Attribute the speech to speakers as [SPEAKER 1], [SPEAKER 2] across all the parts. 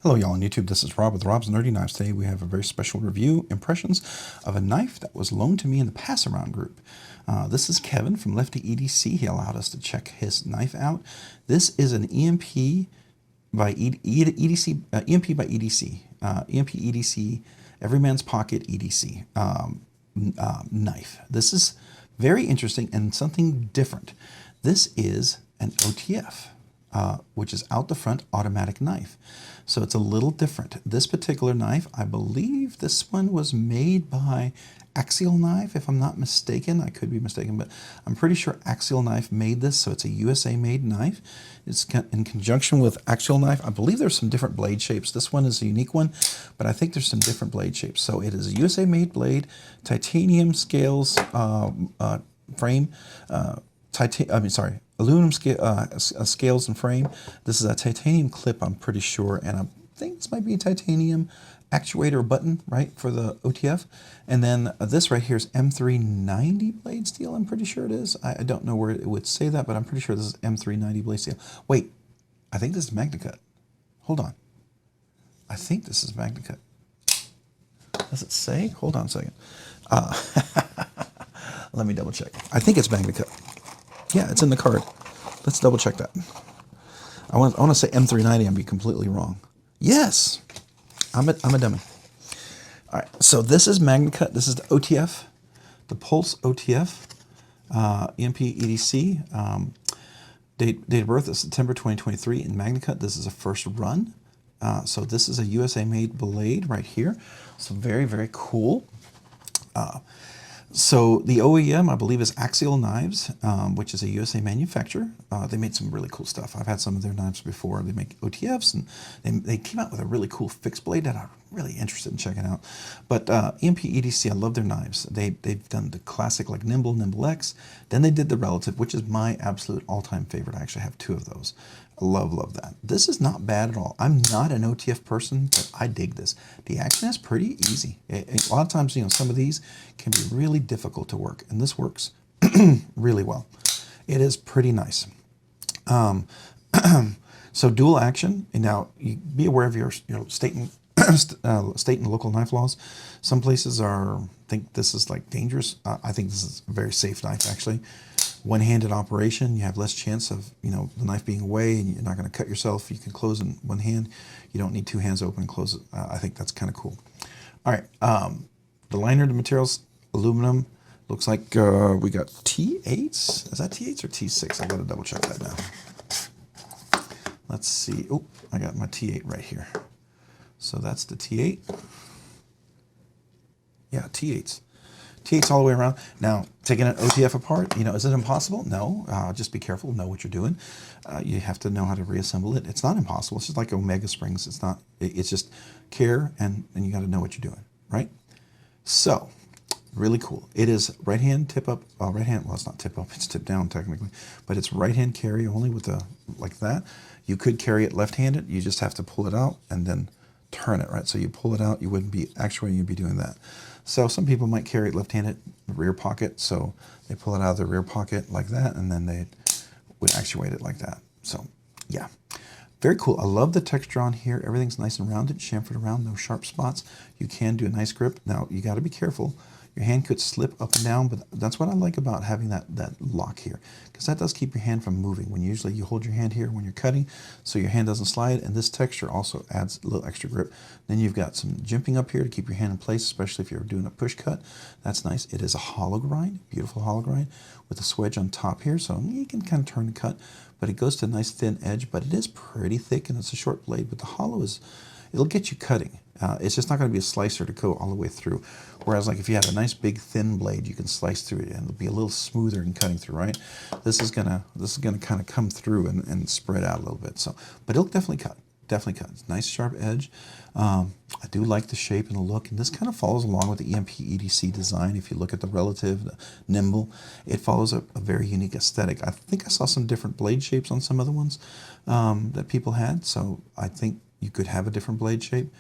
[SPEAKER 1] Hello y'all on YouTube, this is Rob with Rob's Nerdy Knives. Today we have a very special review, impressions of a knife that was loaned to me in the Pass Around group. This is Kevin from Lefty EDC. He allowed us to check his knife out. This is an EMP by EDC, EMP by EDC, EMP EDC, Everyman's Pocket EDC knife. This is very interesting and something different. This is an OTF. Which is out the front automatic knife. So it's a little different. This particular knife, I believe this one was made by Axial Knife, if I'm not mistaken. I could be mistaken, but I'm pretty sure Axial Knife made this, so it's a USA made knife. It's in conjunction with Axial Knife. I believe there's some different blade shapes. This one is a unique one, but I think there's some different blade shapes. So it is a USA made blade, titanium scales frame, aluminum scales and frame. This is a titanium clip, I'm pretty sure, and I think this might be a titanium actuator button, right, for the OTF. And then this right here is M390 blade steel, I'm pretty sure it is. I don't know where it would say that, but I'm pretty sure this is M390 blade steel. Wait, I think this is Magnacut. Hold on. I think this is Magnacut. Does it say? Hold on a second. Let me double check. I think it's Magnacut. Yeah, it's in the card. Let's double check that. I want to say M390 and be completely wrong. Yes, I'm a dummy. All right, so this is Magnacut. This is the OTF, the Pulse OTF, EMP EDC. Date of birth is September 2023 in Magnacut. This is a first run. So this is a USA made blade right here. So very, very cool. So the OEM, I believe, is Axial Knives, which is a USA manufacturer. They made some really cool stuff. I've had some of their knives before. They make OTFs, and they came out with a really cool fixed blade that I'm really interested in checking out. But EMP EDC, I love their knives. They've done the classic like Nimble X. Then they did the Relative, which is my absolute all-time favorite. I actually have two of those. I love that. This is not bad at all. I'm not an OTF person, but I dig this. The action is pretty easy. A lot of times, you know, some of these can be really difficult to work, and this works really well. It is pretty nice. So dual action, and now you be aware of your state and state and local knife laws. Some places think this is like dangerous. I think this is a very safe knife actually. One-handed operation, you have less chance of the knife being away, and you're not going to cut yourself. You can close in one hand. You don't need two hands open and close it. I think that's kind of cool. All right, the liner, the materials, aluminum. Looks like we got T8s. Is that T8s or T6? I got to double check that now. Let's see. Oh, I got my T8 right here. So that's the T8. Yeah, T8s. T8s all the way around. Now, taking an OTF apart, is it impossible? No. Just be careful. Know what you're doing. You have to know how to reassemble it. It's not impossible. It's just like Omega springs. It's not. It's just care, and you got to know what you're doing, right? So, really cool. It is right hand tip up. Right hand. Well, it's not tip up. It's tip down technically, but it's right hand carry only with like that. You could carry it left-handed. You just have to pull it out and then turn it, right? So you pull it out. You wouldn't be actually. You'd be doing that. So some people might carry it left-handed, rear pocket, so they pull it out of the rear pocket like that, and then they would actuate it like that. So, yeah. Very cool. I love the texture on here. Everything's nice and rounded, chamfered around, no sharp spots. You can do a nice grip. Now, you got to be careful. Your hand could slip up and down, but that's what I like about having that lock here, because that does keep your hand from moving. When usually you hold your hand here when you're cutting, so your hand doesn't slide, and this texture also adds a little extra grip. Then you've got some jimping up here to keep your hand in place, especially if you're doing a push cut. That's nice. It is a hollow grind, beautiful hollow grind, with a swedge on top here, so you can kind of turn and cut, but it goes to a nice thin edge, but it is pretty thick, and it's a short blade, but the hollow it'll get you cutting. It's just not going to be a slicer to go all the way through. Whereas, like if you had a nice big thin blade, you can slice through it, and it'll be a little smoother in cutting through, right? This is gonna kind of come through and spread out a little bit. So, but it'll definitely cut. Definitely cut. It's a nice sharp edge. I do like the shape and the look, and this kind of follows along with the EMP EDC design. If you look at the Relative, the Nimble, it follows a very unique aesthetic. I think I saw some different blade shapes on some other ones that people had, so I think you could have a different blade shape,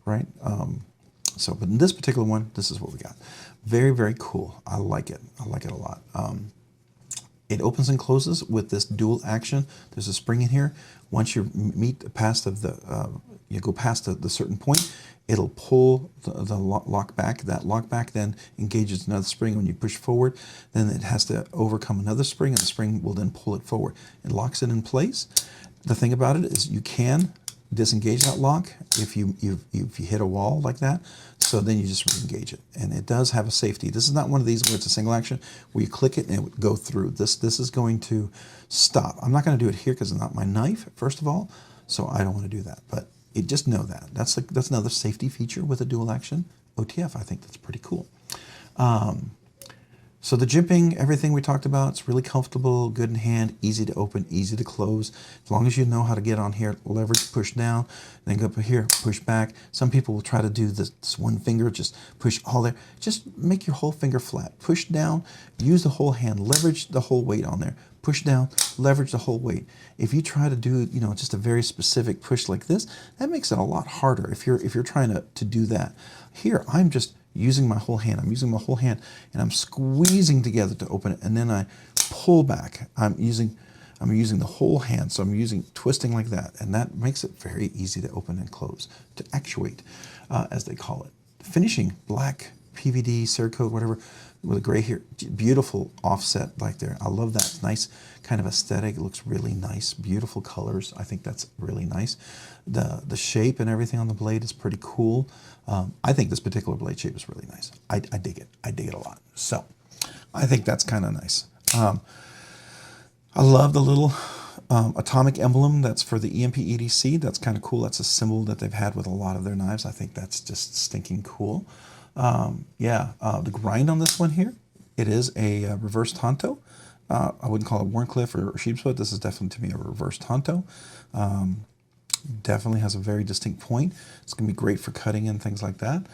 [SPEAKER 1] right? But in this particular one, this is what we got. Very, very cool. I like it. I like it a lot. It opens and closes with this dual action. There's a spring in here. Once you meet past of the you go past the certain point, it'll pull the lock back. That lock back then engages another spring. When you push forward, then it has to overcome another spring, and the spring will then pull it forward. It locks it in place. The thing about it is you can disengage that lock if you hit a wall like that. So then you just re-engage it, and it does have a safety. This is not one of these where it's a single action where you click it and it would go through. This is going to stop. I'm not going to do it here because it's not my knife, first of all, so I don't want to do that. But just know that that's another safety feature with a dual action OTF. I think that's pretty cool. So the jimping, everything we talked about, it's really comfortable, good in hand, easy to open, easy to close. As long as you know how to get on here, leverage, push down, then go up here, push back. Some people will try to do this one finger, just push all there. Just make your whole finger flat. Push down, use the whole hand, leverage the whole weight on there. Push down, leverage the whole weight. If you try to do, just a very specific push like this, that makes it a lot harder if you're trying to do that. Here, I'm just using my whole hand. I'm using my whole hand and I'm squeezing together to open it, and then I pull back. I'm using the whole hand, so I'm twisting like that, and that makes it very easy to open and close, to actuate, as they call it. Finishing, black, PVD, Cerakote, whatever, with a gray here. Beautiful offset like there. I love that nice kind of aesthetic. It looks really nice. Beautiful colors. I think that's really nice. The shape and everything on the blade is pretty cool. I think this particular blade shape is really nice. I dig it. I dig it a lot. So I think that's kind of nice. I love the little atomic emblem that's for the EMP EDC. That's kind of cool. That's a symbol that they've had with a lot of their knives. I think that's just stinking cool. The grind on this one here, it is a reverse Tonto. I wouldn't call it Wharncliffe or Sheepsfoot. This is definitely, to me, a reverse Tonto. Definitely has a very distinct point. It's going to be great for cutting and things like that.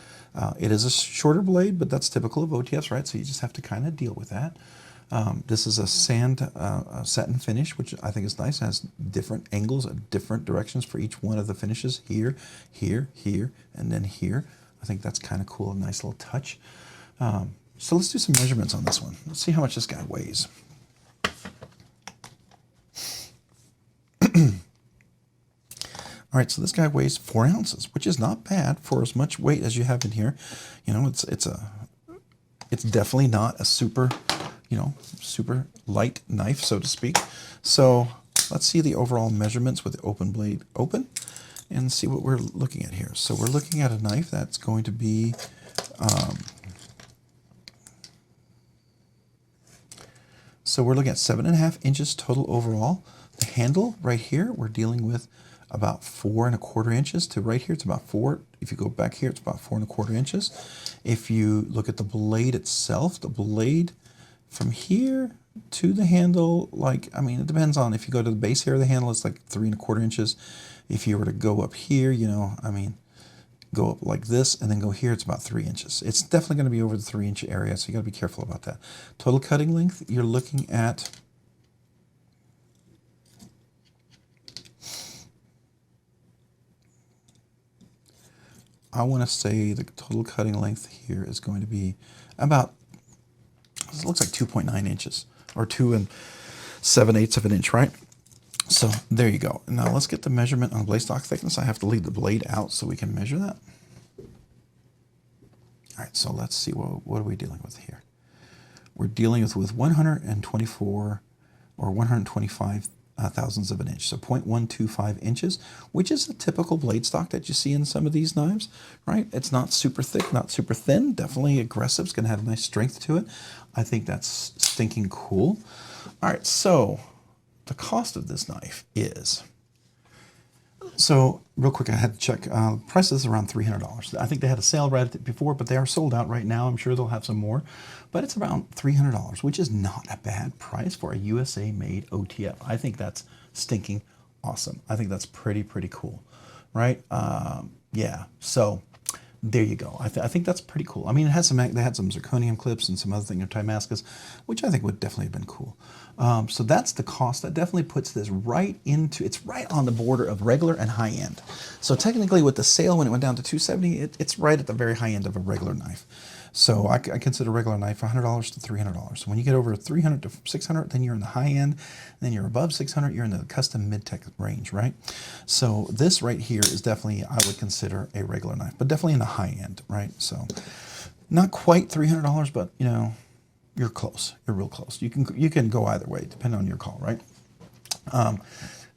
[SPEAKER 1] It is a shorter blade, but that's typical of OTFs, right? So you just have to kind of deal with that. This is a sand satin finish, which I think is nice. It has different angles at different directions for each one of the finishes. Here, here, here, and then here. I think that's kind of cool, a nice little touch. So let's do some measurements on this one. Let's see how much this guy weighs. All right, so this guy weighs 4 ounces, which is not bad for as much weight as you have in here. It's definitely not a super light knife, so to speak. So let's see the overall measurements with the open blade open and see what we're looking at here. So we're looking at a knife that's going to be so we're looking at 7.5 inches total overall. The handle right here, we're dealing with about 4.25 inches to right here. It's about 4. If you go back here, it's about 4.25 inches. If you look at the blade itself, the blade from here to the handle, it depends on, if you go to the base here of the handle, it's like 3.25 inches. If you were to go up here, go up like this and then go here, it's about 3 inches. It's definitely going to be over the 3-inch area, so you got to be careful about that. Total cutting length, you're looking at I want to say the total cutting length here is going to be about, it looks like 2.9 inches or 2 7/8 of an inch, right? So there you go. Now let's get the measurement on blade stock thickness. I have to leave the blade out so we can measure that. All right, so let's see, what are we dealing with here? We're dealing with 124 or 125 thousandths of an inch, so 0.125 inches, which is a typical blade stock that you see in some of these knives, right? It's not super thick, not super thin, definitely aggressive. It's going to have a nice strength to it. I think that's stinking cool. All right, so the cost of this knife is, so real quick, I had to check. Price is around $300. I think they had a sale right before, but they are sold out right now. I'm sure they'll have some more, but it's around $300, which is not a bad price for a USA-made OTF. I think that's stinking awesome. I think that's pretty cool, right? Yeah. So there you go. I think that's pretty cool. I mean, they had some zirconium clips and some other thing in Damascus, which I think would definitely have been cool. So that's the cost. That definitely puts this right it's right on the border of regular and high end. So technically with the sale, when it went down to $270, it's right at the very high end of a regular knife. So I consider a regular knife $100 to $300. When you get over 300 to 600, then you're in the high end. Then you're above 600, you're in the custom mid-tech range, right? So this right here is definitely, I would consider a regular knife, but definitely in the high end, right? So not quite $300, but you know, you're close. You're real close. You can go either way, depending on your call, right?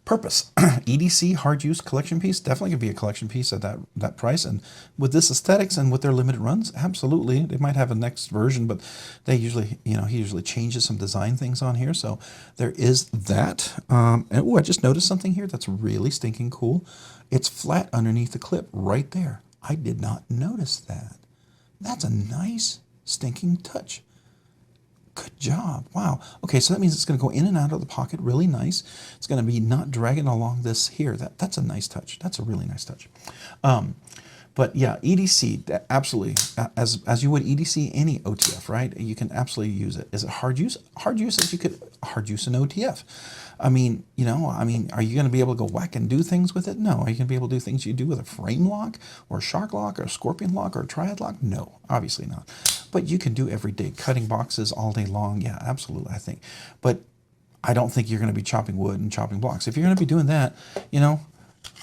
[SPEAKER 1] Purpose. EDC hard use collection piece definitely could be a collection piece at that price, and with this aesthetics and with their limited runs, absolutely. They might have a next version, but they usually, you know, he usually changes some design things on here, so there is that. And oh, I just noticed something here that's really stinking cool. It's flat underneath the clip right there. I did not notice that. That's a nice stinking touch. Good job. Wow. Okay, so that means it's going to go in and out of the pocket really nice. It's going to be not dragging along this here. That's a nice touch. That's a really nice touch. But yeah, EDC, absolutely. As you would EDC any OTF, right? You can absolutely use it. Is it hard use? Hard use as you could hard use an OTF. I mean, you know, are you going to be able to go whack and do things with it? No. Are you going to be able to do things you do with a frame lock or a shark lock or a scorpion lock or a triad lock? No, obviously not. But you can do every day, cutting boxes all day long. Yeah, absolutely, I think. But I don't think you're going to be chopping wood and chopping blocks. If you're going to be doing that, you know,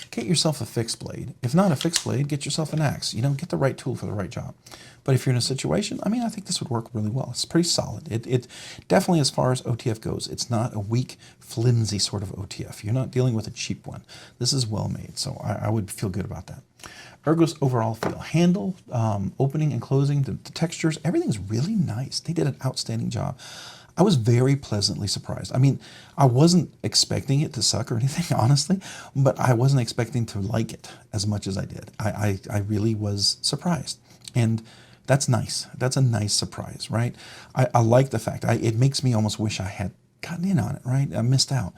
[SPEAKER 1] get yourself a fixed blade. If not a fixed blade, get yourself an axe. You know, get the right tool for the right job. But if you're in a situation, I mean, I think this would work really well. It's pretty solid. It definitely, as far as OTF goes, it's not a weak, flimsy sort of OTF. You're not dealing with a cheap one. This is well made, so I would feel good about that. Ergo's overall feel. Handle, opening and closing, the textures, everything's really nice. They did an outstanding job. I was very pleasantly surprised. I mean, I wasn't expecting it to suck or anything, honestly, but I wasn't expecting to like it as much as I did. I really was surprised. And that's nice. That's a nice surprise, right? I like the fact. It makes me almost wish I had gotten in on it, right? I missed out.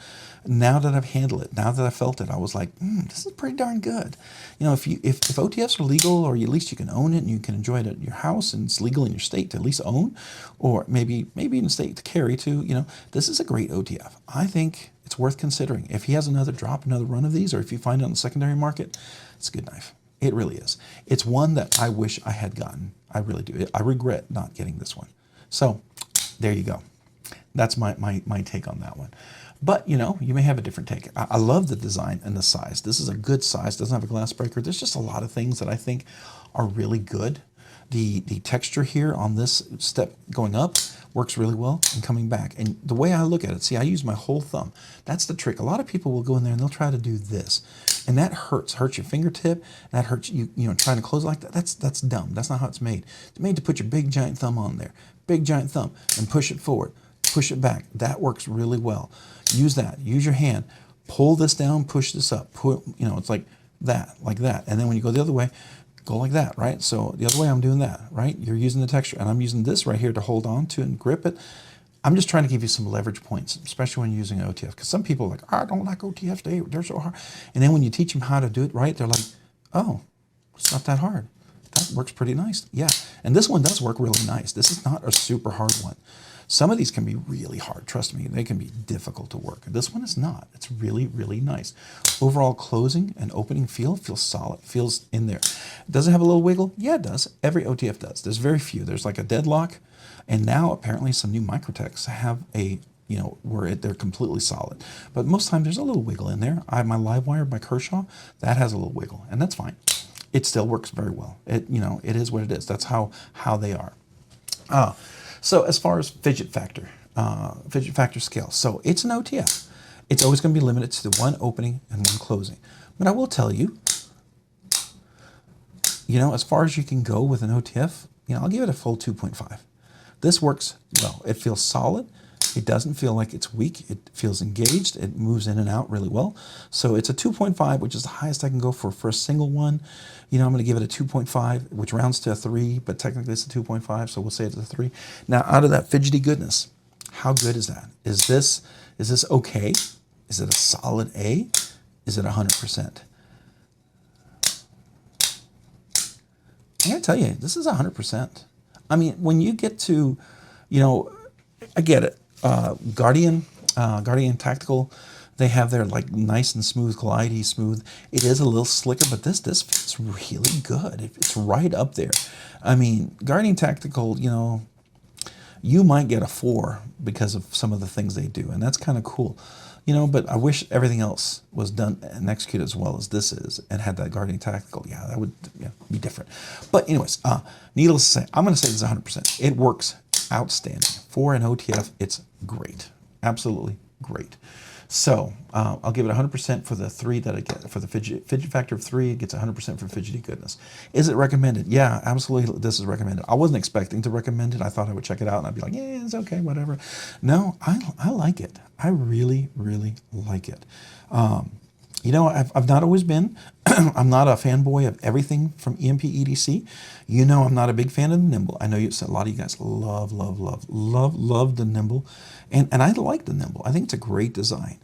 [SPEAKER 1] Now that I've handled it, now that I felt it, I was like, this is pretty darn good. You know, if OTFs are legal, or at least you can own it and you can enjoy it at your house, and it's legal in your state to at least own, or maybe in a state to carry too, you know, this is a great OTF. I think it's worth considering. If he has another run of these, or if you find it on the secondary market, it's a good knife. It really is. It's one that I wish I had gotten. I really do. I regret not getting this one. So there you go. That's my take on that one. But, you know, you may have a different take. I love the design and the size. This is a good size. Doesn't have a glass breaker. There's just a lot of things that I think are really good. The texture here on this step going up works really well, and coming back. And the way I look at it, see, I use my whole thumb. That's the trick. A lot of people will go in there and they'll try to do this. And that hurts your fingertip. That hurts you know, trying to close like that. That's dumb. That's not how it's made. It's made to put your big giant thumb on there. Big giant thumb, and push it forward. Push it back. That works really well. Use that. Use your hand. Pull this down, push this up. It's like that. And then when you go the other way, go like that, right? So the other way I'm doing that, right? You're using the texture, and I'm using this right here to hold on to and grip it. I'm just trying to give you some leverage points, especially when you're using OTF, because some people are like, I don't like OTF, they're so hard. And then when you teach them how to do it right, they're like, oh, it's not that hard. That works pretty nice. Yeah, and this one does work really nice. This is not a super hard one. Some of these can be really hard. Trust me, they can be difficult to work. This one is not. It's really, really nice. Overall closing and opening feels solid, feels in there. Does it have a little wiggle? Yeah, it does. Every OTF does. There's very few. There's like a deadlock, and now apparently some new Microtechs have a, where they're completely solid. But most times there's a little wiggle in there. I have my Livewire by Kershaw. That has a little wiggle, and that's fine. It still works very well. It is what it is. That's how they are. So as far as fidget factor scale, so it's an OTF. It's always going to be limited to the one opening and one closing. But I will tell you, as far as you can go with an OTF, I'll give it a full 2.5. This works well. It feels solid. It doesn't feel like it's weak. It feels engaged. It moves in and out really well. So it's a 2.5, which is the highest I can go for a single one. I'm going to give it a 2.5, which rounds to a 3, but technically it's a 2.5, so we'll say it's a 3. Now, out of that fidgety goodness, how good is that? Is this okay? Is it a solid A? Is it 100%? I gotta tell you, this is 100%. I mean, when you get to, I get it. Guardian Tactical, They have their like nice and smooth, glidey smooth. It is a little slicker, but this fits really good. It's right up there. I mean, Guardian Tactical, you know, you might get a 4 because of some of the things they do, and that's kind of cool. You know, but I wish everything else was done and executed as well as this is and had that Guardian Tactical. Yeah, that would be different. But anyways, needless to say, I'm going to say this 100%. It works outstanding. For an OTF, it's great. Absolutely great. So I'll give it 100% for the 3 that I get. For the fidget factor of 3, it gets 100% for fidgety goodness. Is it recommended? Yeah, absolutely. This is recommended. I wasn't expecting to recommend it. I thought I would check it out and I'd be like, yeah, it's okay, whatever. No, I like it. I really, really like it. You know, I've not always been. I'm not a fanboy of everything from EMP EDC. You know, I'm not a big fan of the Nimble. I know a lot of you guys love the Nimble, and I like the Nimble. I think it's a great design.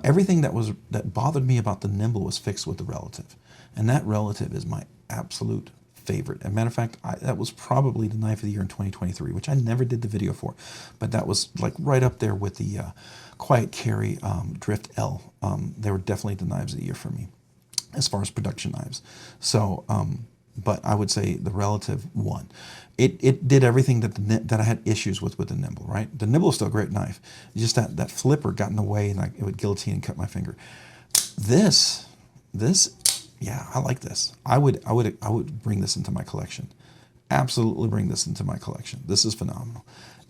[SPEAKER 1] Everything that bothered me about the Nimble was fixed with the Relative, and that Relative is my absolute favorite. As a matter of fact, that was probably the knife of the year in 2023, which I never did the video for, but that was like right up there with the Quiet Carry Drift L. They were definitely the knives of the year for me as far as production knives. So, but I would say the Relative won. It did everything that I had issues with the Nimble, right? The Nimble is still a great knife. Just that flipper got in the way and it would guillotine and cut my finger. This, yeah, I like this. I would bring this into my collection. Absolutely bring this into my collection. This is phenomenal.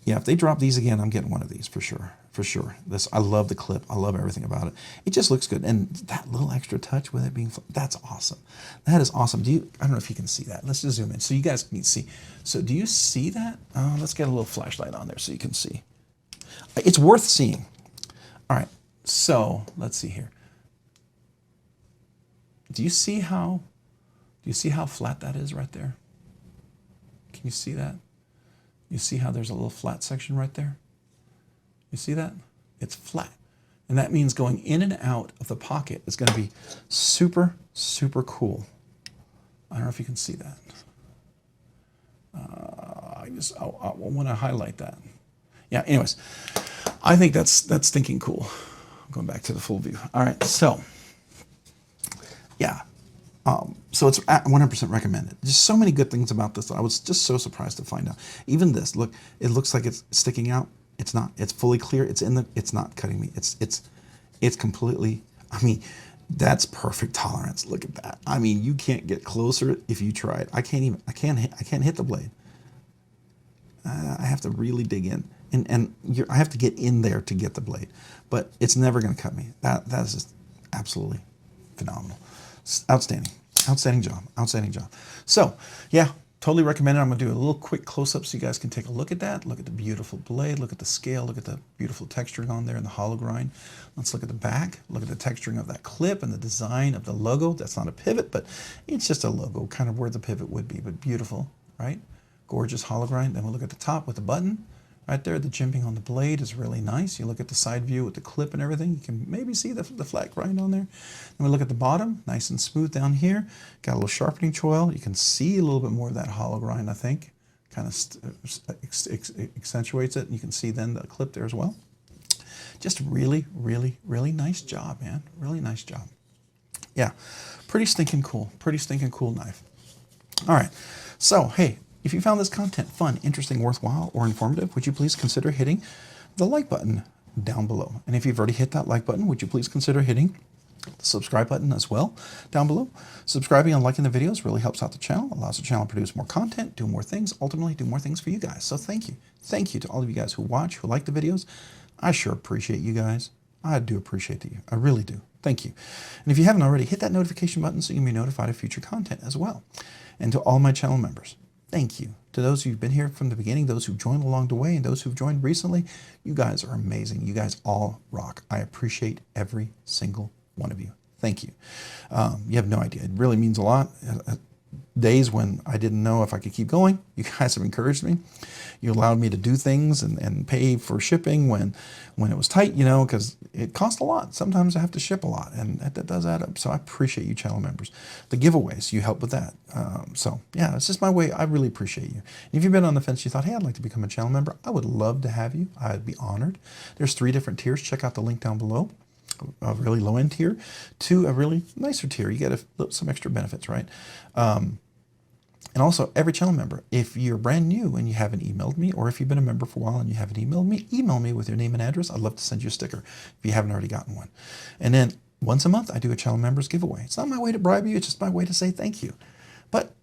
[SPEAKER 1] Yeah, if they drop these again, I'm getting one of these for sure. For sure. I love the clip. I love everything about it. It just looks good. And that little extra touch with it being, that's awesome. That is awesome. I don't know if you can see that. Let's just zoom in so you guys can see. So do you see that? Let's get a little flashlight on there so you can see. It's worth seeing. All right. So let's see here. Do you see how flat that is right there? Can you see that? You see how there's a little flat section right there? You see that? It's flat. And that means going in and out of the pocket is going to be super, super cool. I don't know if you can see that. I want to highlight that. Yeah, anyways, I think that's stinking cool. I'm going back to the full view. All right, so, yeah. So it's 100% recommended. Just so many good things about this that I was just so surprised to find out. Even this, look, it looks like it's sticking out. It's not. It's fully clear. It's not cutting me. It's completely, I mean, that's perfect tolerance. Look at that. I mean, you can't get closer if you try it. I can't hit the blade. I have to really dig in. And I have to get in there to get the blade. But it's never going to cut me. That is just absolutely phenomenal. Outstanding. Outstanding job. Outstanding job. So, yeah, totally recommend it. I'm going to do a little quick close-up so you guys can take a look at that. Look at the beautiful blade. Look at the scale. Look at the beautiful texturing on there and the hollow grind. Let's look at the back. Look at the texturing of that clip and the design of the logo. That's not a pivot, but it's just a logo, kind of where the pivot would be, but beautiful, right? Gorgeous hollow grind. Then we'll look at the top with the button. Right there, the jimping on the blade is really nice. You look at the side view with the clip and everything, you can maybe see the flat grind on there. Then we look at the bottom, nice and smooth down here. Got a little sharpening choil. You can see a little bit more of that hollow grind, I think. Kind of accentuates it. You can see then the clip there as well. Just really, really, really nice job, man. Really nice job. Yeah, pretty stinking cool. Pretty stinking cool knife. All right, so hey, if you found this content fun, interesting, worthwhile, or informative, would you please consider hitting the like button down below? And if you've already hit that like button, would you please consider hitting the subscribe button as well down below? Subscribing and liking the videos really helps out the channel, allows the channel to produce more content, do more things, ultimately do more things for you guys. So thank you. Thank you to all of you guys who watch, who like the videos. I sure appreciate you guys. I do appreciate you. I really do. Thank you. And if you haven't already, hit that notification button so you can be notified of future content as well. And to all my channel members, thank you. To those who've been here from the beginning, those who've joined along the way, and those who've joined recently, you guys are amazing. You guys all rock. I appreciate every single one of you. Thank you. You have no idea. It really means a lot. Days when I didn't know if I could keep going, you guys have encouraged me. You allowed me to do things and pay for shipping when it was tight, you know, because it costs a lot. Sometimes I have to ship a lot, and that does add up. So I appreciate you channel members. The giveaways, you help with that. So yeah, it's just my way. I really appreciate you. And if you've been on the fence, you thought, hey, I'd like to become a channel member, I would love to have you. I'd be honored. There's 3 different tiers. Check out the link down below. a really low-end tier to a really nicer tier. You get some extra benefits, right? And also, every channel member, if you're brand new and you haven't emailed me, or if you've been a member for a while and you haven't emailed me, email me with your name and address. I'd love to send you a sticker if you haven't already gotten one. And then once a month, I do a channel members giveaway. It's not my way to bribe you. It's just my way to say thank you. But,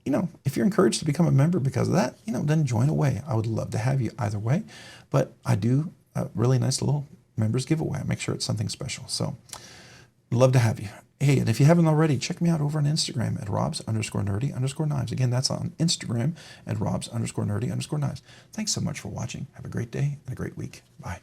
[SPEAKER 1] if you're encouraged to become a member because of that, then join away. I would love to have you either way. But I do a really nice little members giveaway. I make sure it's something special. So, love to have you. Hey, and if you haven't already, check me out over on Instagram at robs_nerdy_knives. Again, that's on Instagram at robs_nerdy_knives. Thanks so much for watching. Have a great day and a great week. Bye.